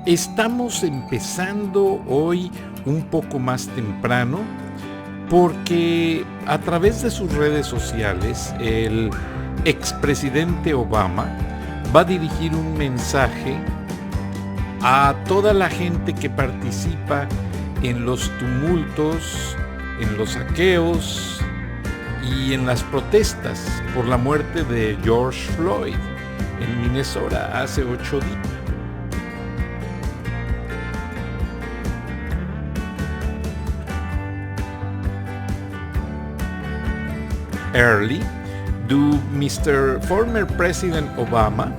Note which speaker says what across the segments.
Speaker 1: Estamos empezando hoy un poco más temprano porque a través de sus redes sociales el expresidente Obama va a dirigir un mensaje a toda la gente que participa en los tumultos, en los saqueos y en las protestas por la muerte de George Floyd en Minnesota hace 8 días. Early, Mr. former President Obama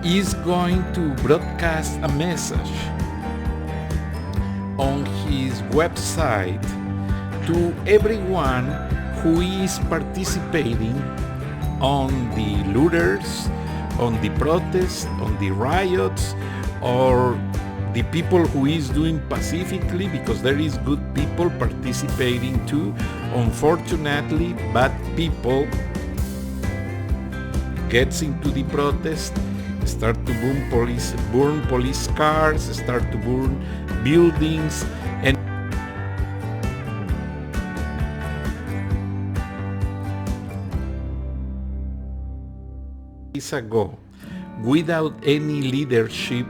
Speaker 1: is going to broadcast a message on his website to everyone who is participating on the looters, on the protests, on the riots, or the people who is doing pacifically, because there is good people participating too. Unfortunately, bad people gets into the protest, start to burn police cars, start to burn buildings, and years ago, without any leadership,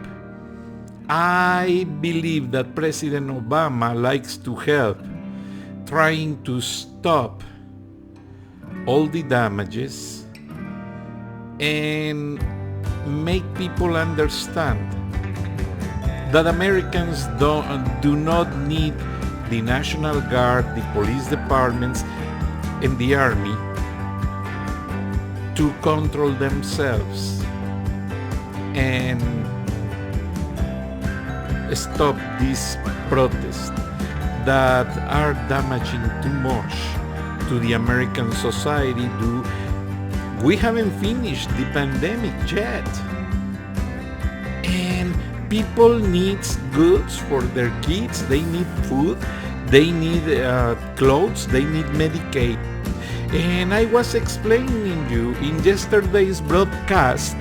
Speaker 1: I believe that President Obama likes to help trying to stop all the damages and make people understand that Americans do not need the National Guard, the police departments, and the army to control themselves and stop these protests that are damaging too much to the American society. We haven't finished the pandemic yet, and people need goods for their kids. They need food, they need clothes, they need medication. And I was explaining you in yesterday's broadcast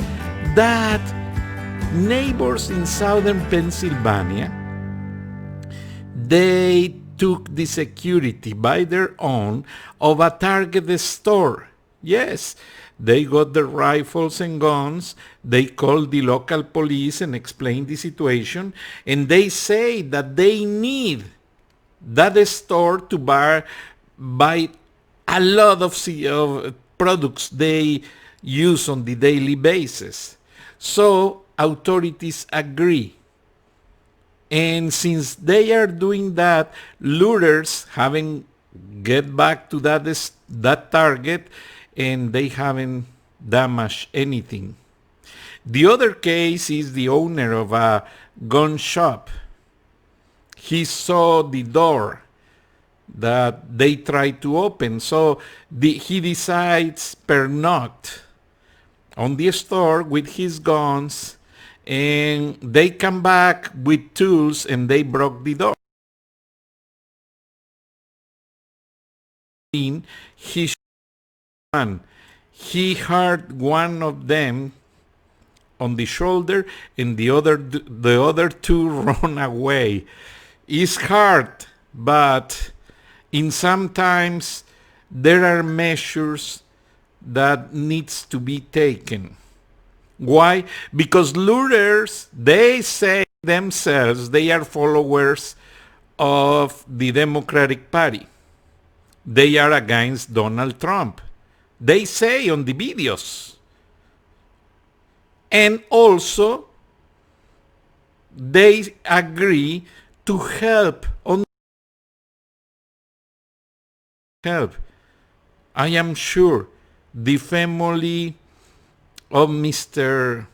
Speaker 1: that neighbors in southern Pennsylvania, they took the security by their own of a Target store. Yes, they got their rifles and guns, they called the local police and explained the situation, and they say that they need that store to buy a lot of products they use on the daily basis. So authorities agree. And since they are doing that, looters haven't get back to that target, and they haven't damaged anything. The other case is the owner of a gun shop. He saw the door that they tried to open, so he decides pernocte on the store with his guns, and they come back with tools and they broke the door. He hurt one of them on the shoulder, and the other two run away. It's hard, but in sometimes there are measures that needs to be taken. Why? Because looters, they say themselves they are followers of the Democratic Party. They are against Donald Trump. They say on the videos. And also, they agree to help. I am sure the family of Mr.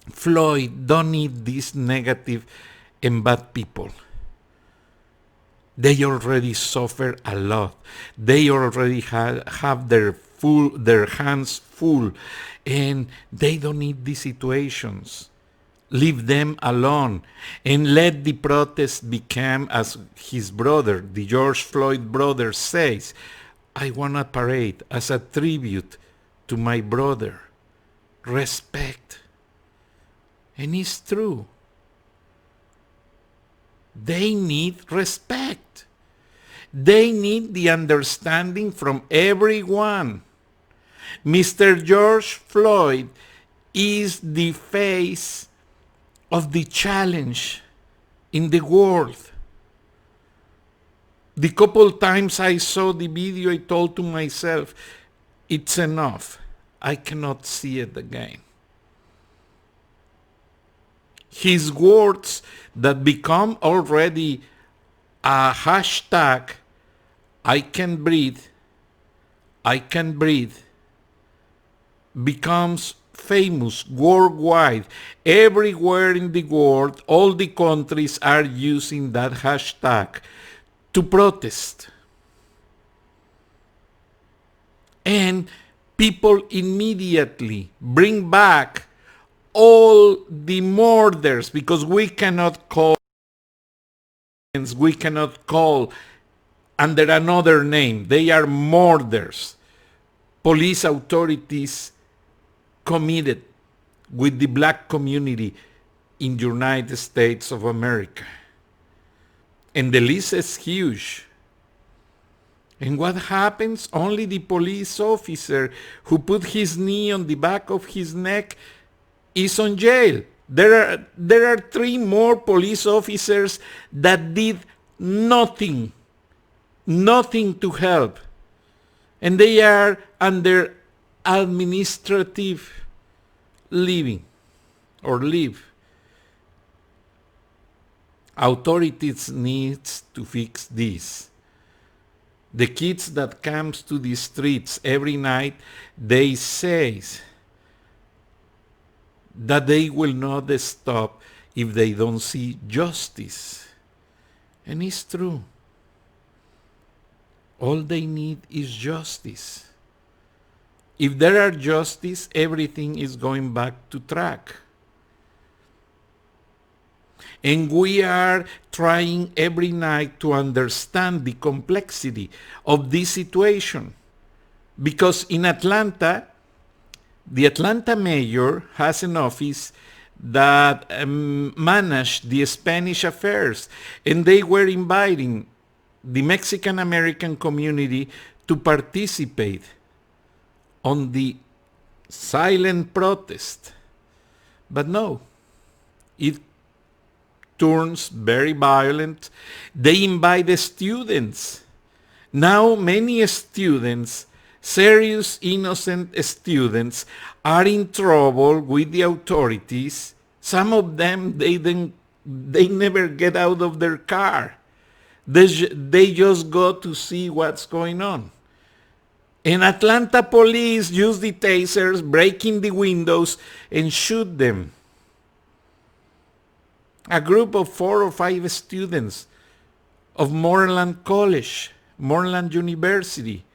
Speaker 1: Floyd don't need these negative and bad people. They already suffer a lot. They already have their hands full, and they don't need these situations. Leave them alone and let the protest become, as his brother, the George Floyd brother, says, I want a parade as a tribute to my brother. Respect. And it's true. They need respect. They need the understanding from everyone. Mr. George Floyd is the face of the challenge in the world. The couple times I saw the video, I told to myself, it's enough. I cannot see it again. His words that become already a hashtag, I can breathe, becomes famous worldwide. Everywhere in the world, all the countries are using that hashtag to protest. And people immediately bring back all the murders, because we cannot call under another name. They are murders. Police authorities committed with the black community in the United States of America. And the list is huge. And what happens? Only the police officer who put his knee on the back of his neck is on jail. There are 3 more police officers that did nothing to help. And they are under administrative leave. Authorities need to fix this. The kids that comes to the streets every night, they say that they will not stop if they don't see justice. And it's true. All they need is justice. If there are justice, everything is going back to track. And we are trying every night to understand the complexity of this situation. Because in Atlanta, the Atlanta mayor has an office that managed the Spanish affairs, and they were inviting the Mexican American community to participate on the silent protest. But no, it turns very violent. They invite the students. Now many students, serious innocent students, are in trouble with the authorities. Some of them, they never get out of their car. They just go to see what's going on. And Atlanta police use the tasers, breaking the windows, and shoot them. A group of 4 or 5 students of Moreland College, Moreland University.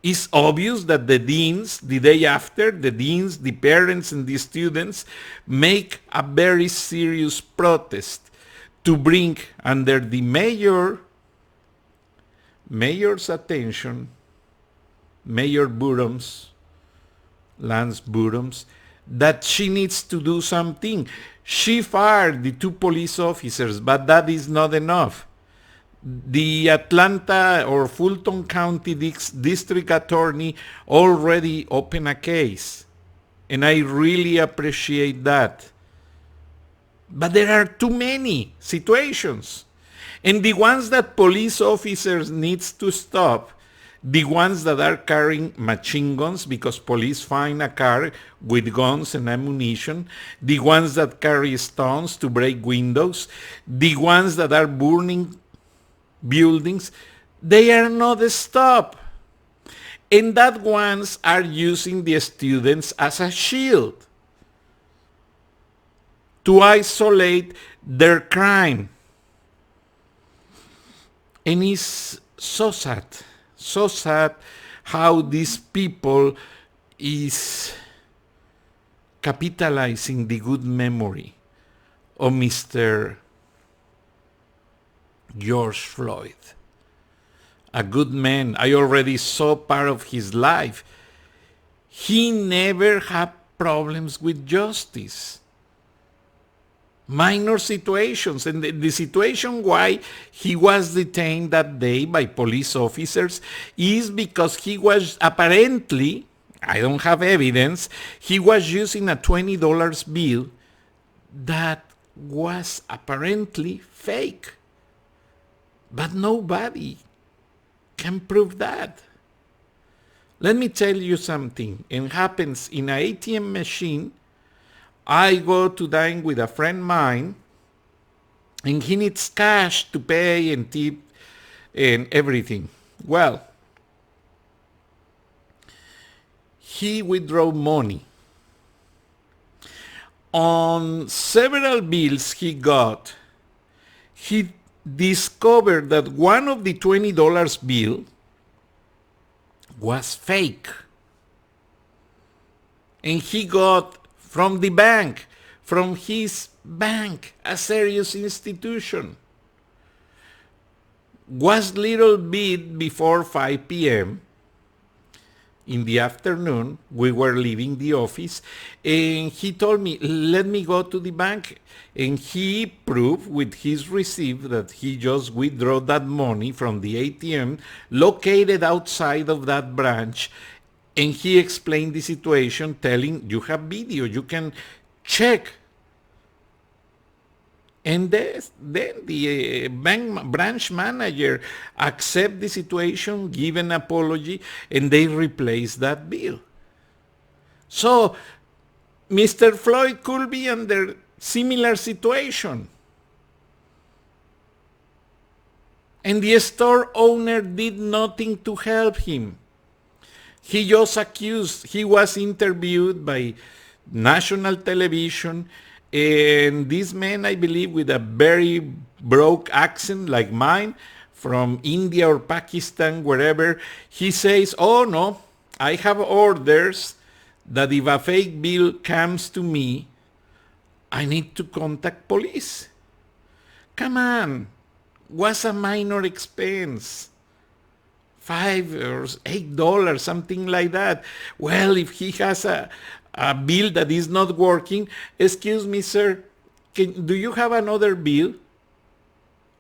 Speaker 1: It's obvious that the deans, the day after, the deans, the parents, and the students make a very serious protest to bring under the mayor's attention, Mayor Burham's, Lance Burham's, that she needs to do something. She fired the 2 police officers, but that is not enough. The Atlanta or Fulton County District Attorney already opened a case, and I really appreciate that. But there are too many situations. And the ones that police officers needs to stop, the ones that are carrying machine guns, because police find a car with guns and ammunition, the ones that carry stones to break windows, the ones that are burning buildings, they are not stopped. And that ones are using the students as a shield to isolate their crime. And it's so sad how these people is capitalizing the good memory of Mr. George Floyd. A good man. I already saw part of his life. He never had problems with justice. Minor situations. And the situation why he was detained that day by police officers is because he was apparently, I don't have evidence, he was using a $20 bill that was apparently fake. But nobody can prove that. Let me tell you something. It happens in an ATM machine. I go to dine with a friend of mine, and he needs cash to pay and tip and everything. Well, he withdrew money. On several bills he got, he discovered that one of the $20 bill was fake. And he got from the bank, from his bank, a serious institution. Was little bit before 5 p.m. in the afternoon, we were leaving the office, and he told me, let me go to the bank. And he proved with his receipt that he just withdrew that money from the ATM located outside of that branch. And he explained the situation, telling, you have video, you can check. And then the branch manager accept the situation, give an apology, and they replace that bill. So Mr. Floyd could be under similar situation. And the store owner did nothing to help him. He just accused, he was interviewed by national television, and this man, I believe, with a very broke accent like mine, from India or Pakistan, wherever, he says, oh no, I have orders that if a fake bill comes to me, I need to contact police. Come on, was a minor expense. $5 or $8, something like that. Well, if he has a bill that is not working, excuse me, sir, do you have another bill?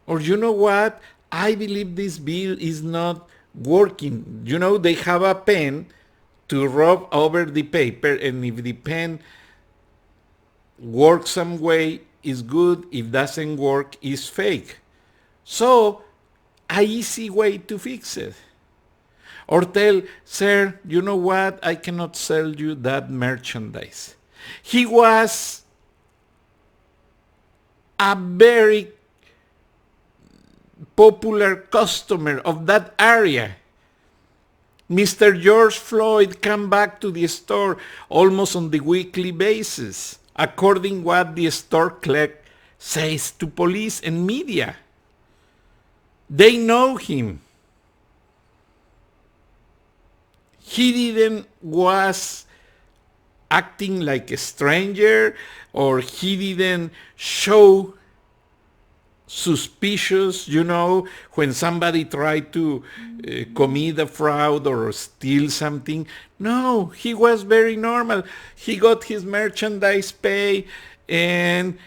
Speaker 1: Or you know what? I believe this bill is not working. You know, they have a pen to rub over the paper, and if the pen works some way, is good. If doesn't work, is fake. So, an easy way to fix it. Or tell, sir, you know what? I cannot sell you that merchandise. He was a very popular customer of that area. Mr. George Floyd come back to the store almost on the weekly basis, according what the store clerk says to police and media. They know him. He didn't was acting like a stranger, or he didn't show suspicious, you know, when somebody tried to commit a fraud or steal something. No, he was very normal. He got his merchandise pay, and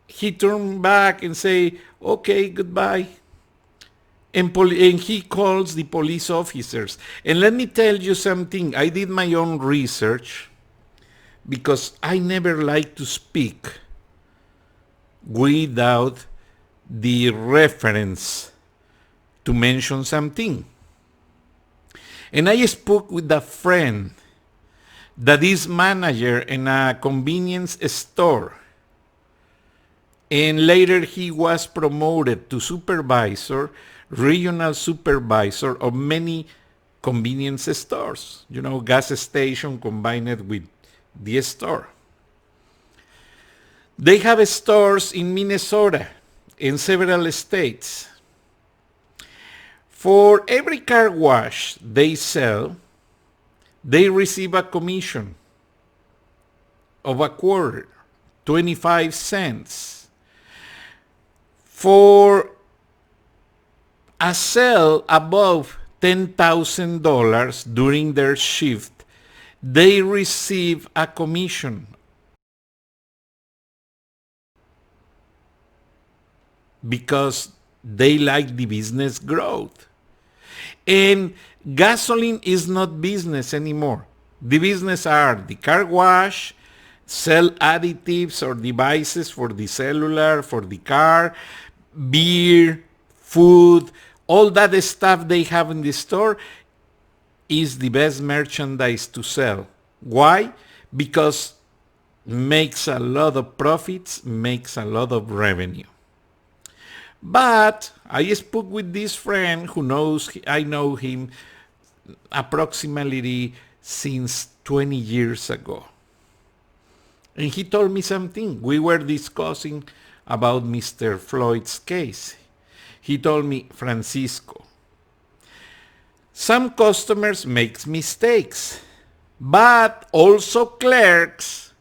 Speaker 1: he turned back and say, okay, goodbye. And he calls the police officers. And let me tell you something. I did my own research because I never like to speak without the reference to mention something. And I spoke with a friend that is manager in a convenience store. And later he was promoted to supervisor, regional supervisor of many convenience stores, you know, gas station combined with the store. They have stores in Minnesota, in several states. For every car wash they sell, they receive a commission of a quarter, 25 cents. For a sale above $10,000 during their shift, they receive a commission because they like the business growth. And gasoline is not business anymore. The business are the car wash, sell additives or devices for the cellular, for the car, beer, food, all that stuff they have in the store is the best merchandise to sell. Why? Because makes a lot of profits, makes a lot of revenue. But I spoke with this friend who knows, I know him approximately since 20 years ago. And he told me something. We were discussing about Mr. Floyd's case. He told me, Francisco, some customers make mistakes, but also clerks,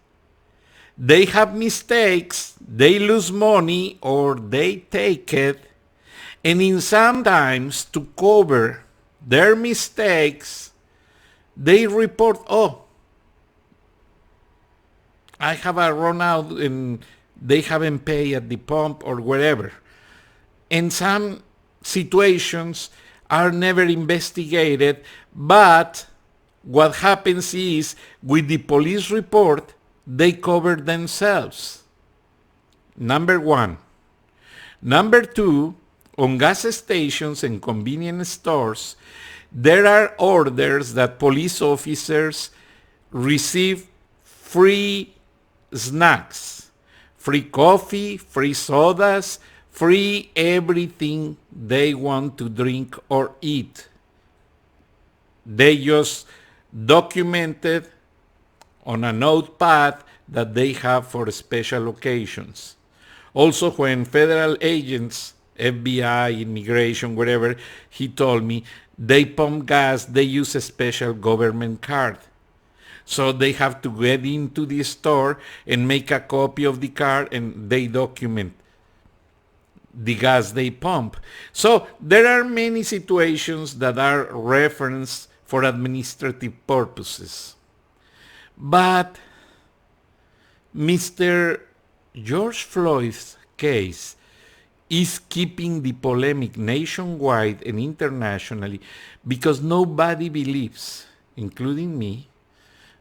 Speaker 1: they have mistakes, they lose money or they take it, and in sometimes to cover their mistakes, they report, oh, I have a run out and they haven't paid at the pump or wherever. And some situations are never investigated, but what happens is with the police report, they cover themselves. Number one. Number two, on gas stations and convenience stores, there are orders that police officers receive free snacks, free coffee, free sodas, free everything they want to drink or eat. They just documented on a notepad that they have for special occasions. Also, when federal agents, FBI, immigration, whatever, he told me, they pump gas, they use a special government card. So they have to get into the store and make a copy of the card and they document the gas they pump. So there are many situations that are referenced for administrative purposes. But Mr. George Floyd's case is keeping the polemic nationwide and internationally because nobody believes, including me,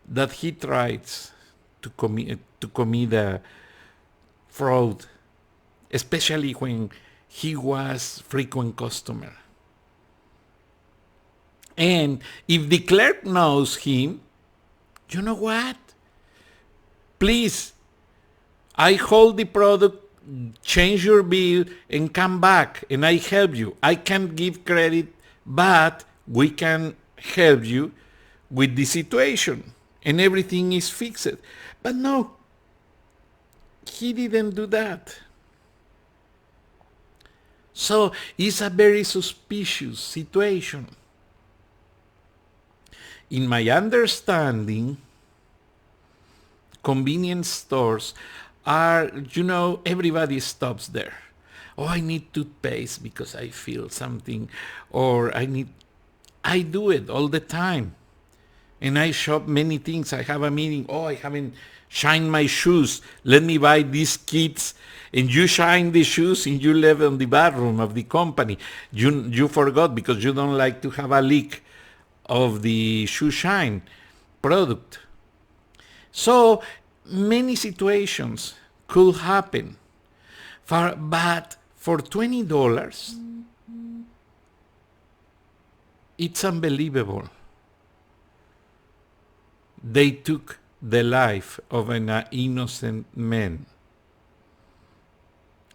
Speaker 1: that he tries to commit a fraud, especially when he was frequent customer. And if the clerk knows him, you know what? Please, I hold the product, change your bill, and come back, and I help you. I can't give credit, but we can help you with the situation, and everything is fixed. But no, he didn't do that. So it's a very suspicious situation. In my understanding, convenience stores are, everybody stops there. Oh, I need toothpaste because I feel something, or I do it all the time. And I shop many things. I have a meeting. Oh, I haven't shined my shoes. Let me buy these kits. And you shine the shoes and you left on the bathroom of the company. You forgot because you don't like to have a leak of the shoe shine product. So many situations could happen. But for $20, it's unbelievable. They took the life of an innocent man.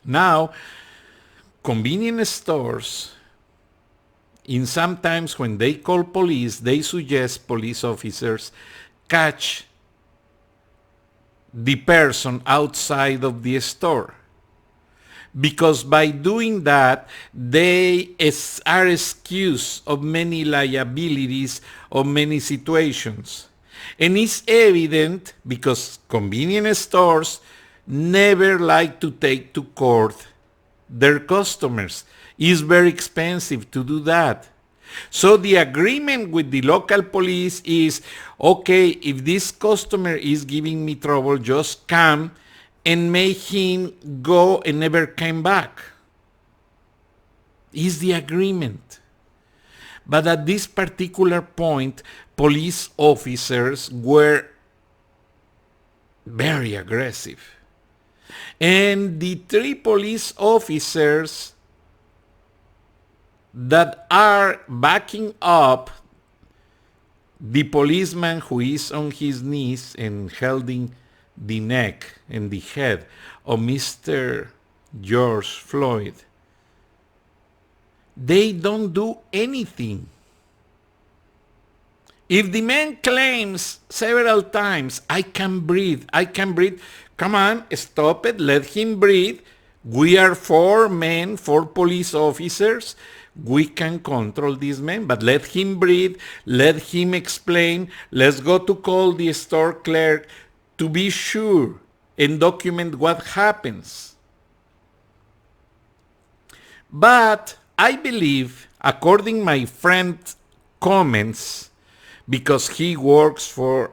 Speaker 1: Now, convenience stores, in sometimes when they call police, they suggest police officers catch the person outside of the store. Because by doing that, they are excused of many liabilities of many situations. And it's evident because convenience stores never like to take to court their customers. It's very expensive to do that. So the agreement with the local police is, okay, if this customer is giving me trouble, just come and make him go and never come back. is the agreement. But at this particular point, police officers were very aggressive. And the 3 police officers that are backing up the policeman who is on his knees and holding the neck and the head of Mr. George Floyd, they don't do anything. If the man claims several times, I can breathe, come on, stop it, let him breathe. We are 4 men, 4 police officers. We can control this man, but let him breathe, let him explain. Let's go to call the store clerk to be sure and document what happens. But I believe, according my friend's comments, because he works for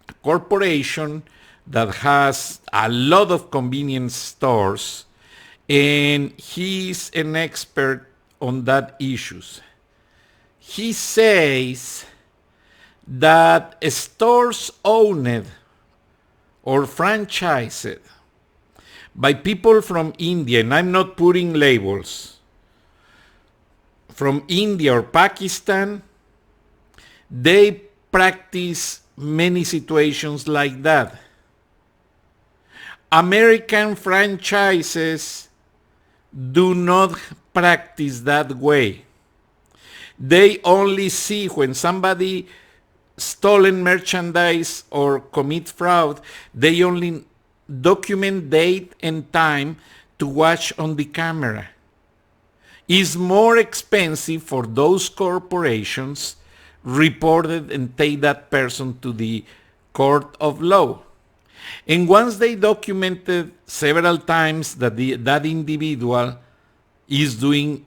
Speaker 1: a corporation that has a lot of convenience stores, and he's an expert on that issues. He says that stores owned or franchised by people from India, and I'm not putting labels, from India or Pakistan, they practice many situations like that. American franchises do not practice that way. They only see when somebody stolen merchandise or commit fraud, they only document date and time to watch on the camera. It's more expensive for those corporations reported and take that person to the court of law. And once they documented several times that that individual is doing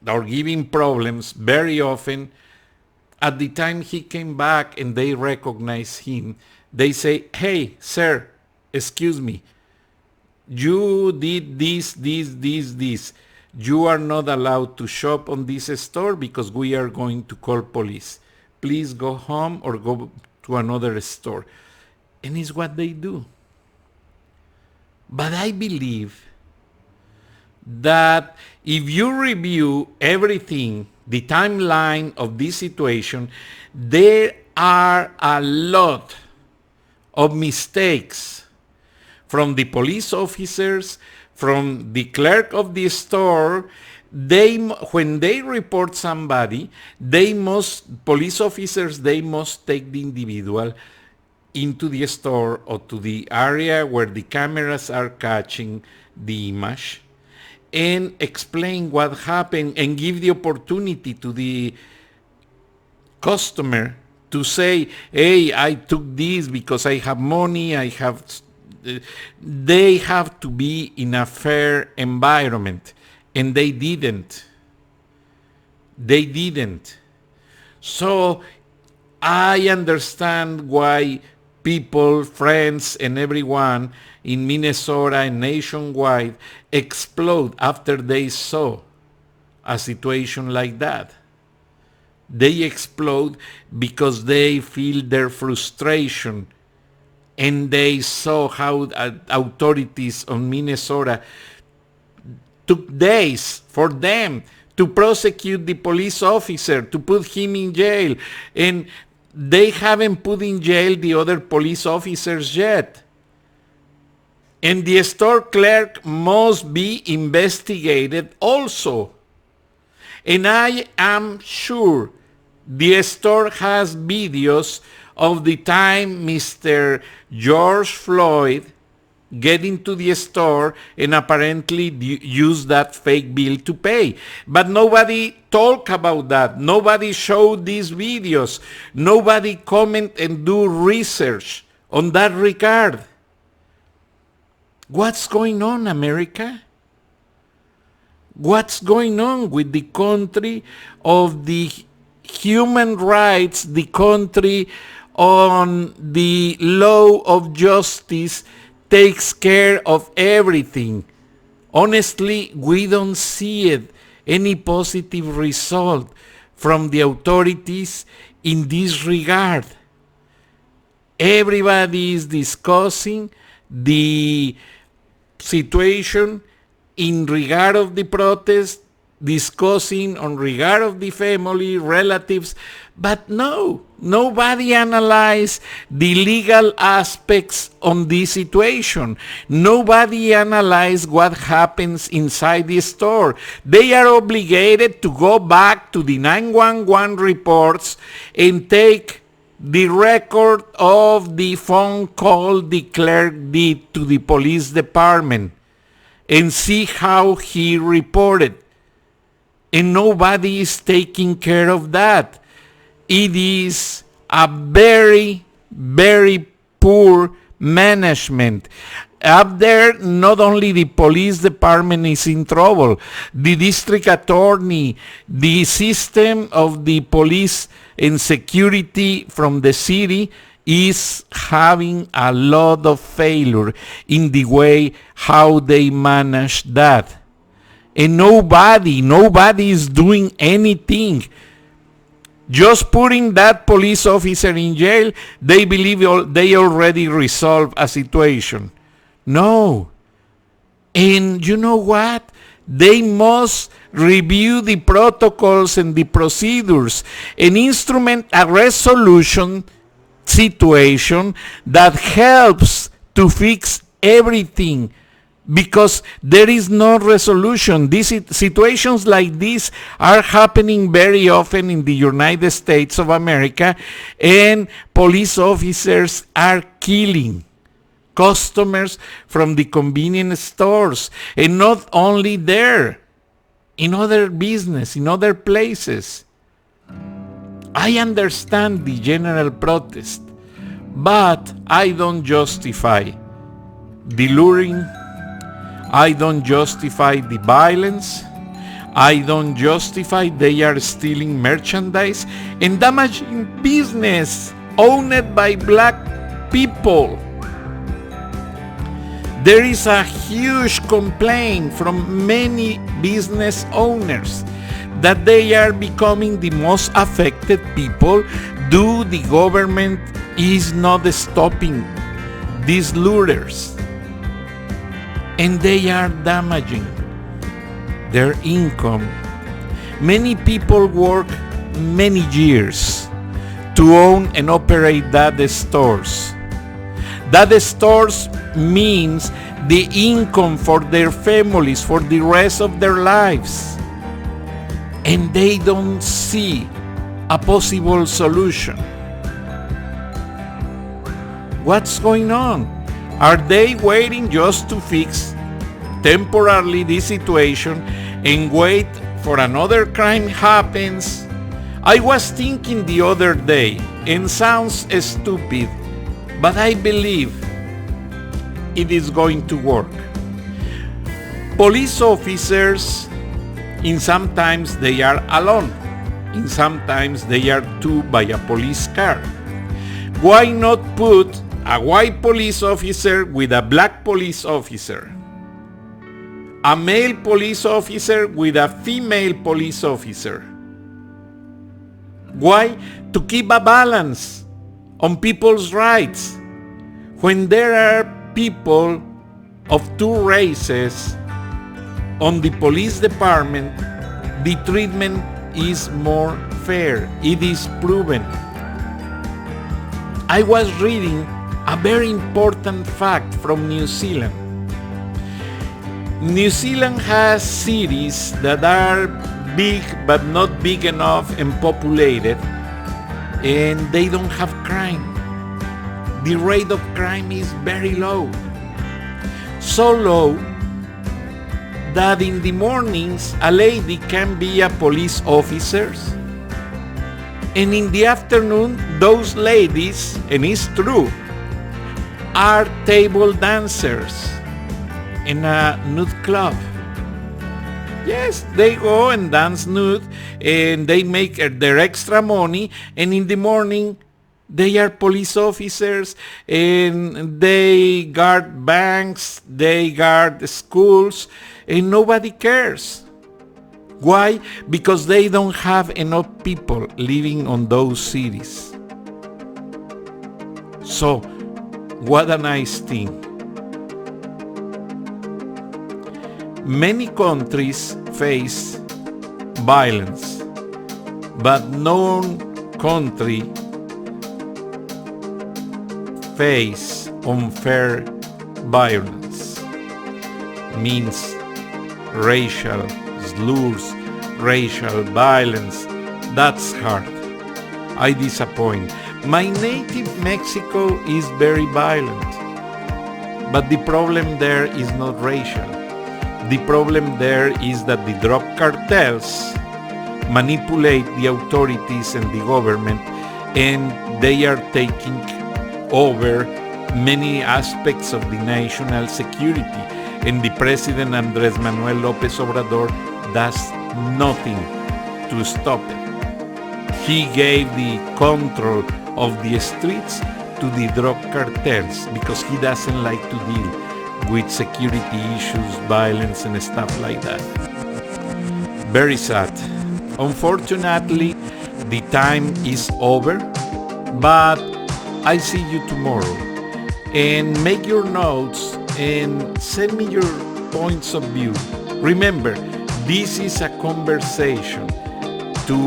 Speaker 1: or giving problems very often, at the time he came back and they recognize him, they say, hey, sir, excuse me, you did this. You are not allowed to shop on this store because we are going to call police. Please go home or go to another store. And it's what they do. But I believe that if you review everything, the timeline of this situation, there are a lot of mistakes from the police officers, from the clerk of the store. When they report somebody, police officers must take the individual into the store or to the area where the cameras are catching the image and explain what happened and give the opportunity to the customer to say, hey, I took this because I have money, they have to be in a fair environment, and they didn't. So I understand why people, friends, and everyone in Minnesota and nationwide explode after they saw a situation like that. They explode because they feel their frustration, and they saw how authorities on Minnesota took days for them to prosecute the police officer, to put him in jail, and they haven't put in jail the other police officers yet. And the store clerk must be investigated also. And I am sure the store has videos of the time Mr. George Floyd get into the store and apparently use that fake bill to pay. But nobody talk about that. Nobody showed these videos. Nobody comment and do research on that regard. What's going on, America? What's going on with the country of the human rights, the country on the law of justice takes care of everything Honestly, we don't see it, any positive result from the authorities in this regard. Everybody is discussing the situation in regard of the protest, discussing on regard of the family, relatives, but nobody analyzed the legal aspects on this situation. Nobody analyzed what happens inside the store. They are obligated to go back to the 911 reports and take the record of the phone call the clerk did to the police department and see how he reported. And nobody is taking care of that. It is a very, very poor management. Up there, not only the police department is in trouble, the district attorney, the system of the police and security from the city is having a lot of failure in the way how they manage that. And nobody is doing anything. Just putting that police officer in jail, they believe they already resolved a situation. No. And you know what? They must review the protocols and the procedures and instrument a resolution situation that helps to fix everything, because there is no resolution. These situations like this are happening very often in the United States of America, and police officers are killing customers from the convenience stores, and not only there, in other business, in other places. I understand the general protest, but I don't justify the luring. I don't justify the violence. I don't justify they are stealing merchandise and damaging business owned by black people. There is a huge complaint from many business owners that they are becoming the most affected people due the government is not stopping these looters. And they are damaging their income. Many people work many years to own and operate that stores. That stores means the income for their families for the rest of their lives. And they don't see a possible solution. What's going on? Are they waiting just to fix temporarily this situation and wait for another crime happens? I was thinking the other day, and sounds stupid, but I believe it is going to work. Police officers, in sometimes they are alone, in sometimes they are two by a police car. Why not put a white police officer with a black police officer, a male police officer with a female police officer? Why? To keep a balance on people's rights. When there are people of two races on the police department, the treatment is more fair. It is proven. I was reading a very important fact from New Zealand. New Zealand has cities that are big but not big enough and populated, and they don't have crime. The rate of crime is very low. So low that in the mornings a lady can be a police officer, and in the afternoon those ladies, and it's true, are table dancers in a nude club. Yes, they go and dance nude and they make their extra money, and in the morning they are police officers and they guard banks, they guard schools, and nobody cares. Why? Because they don't have enough people living on those cities. So, what a nice thing. Many countries face violence, but no country face unfair violence. Means racial slurs, racial violence. That's hard. I disappoint. My native Mexico is very violent, but the problem there is not racial. The problem there is that the drug cartels manipulate the authorities and the government, and they are taking over many aspects of the national security, and the President Andrés Manuel López Obrador does nothing to stop it. He gave the control of the streets to the drug cartels because he doesn't like to deal with security issues, violence, and stuff like that. Very sad. Unfortunately, the time is over, but I see you tomorrow. And make your notes and send me your points of view. Remember, this is a conversation to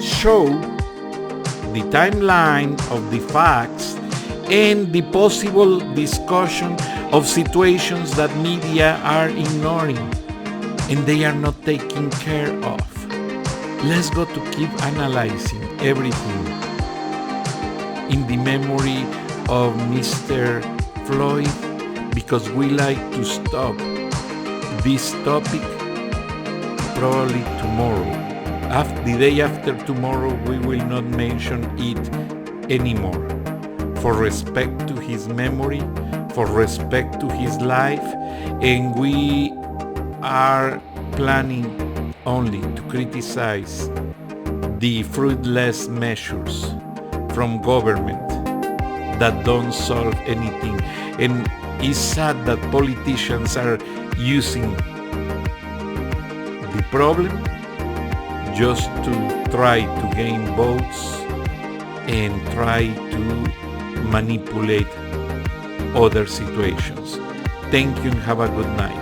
Speaker 1: show the timeline of the facts and the possible discussion of situations that media are ignoring and they are not taking care of. Let's go to keep analyzing everything in the memory of Mr. Floyd, because we like to stop this topic probably tomorrow. The day after tomorrow, we will not mention it anymore. For respect to his memory, for respect to his life, and we are planning only to criticize the fruitless measures from government that don't solve anything. And it's sad that politicians are using the problem just to try to gain votes and try to manipulate other situations. Thank you and have a good night.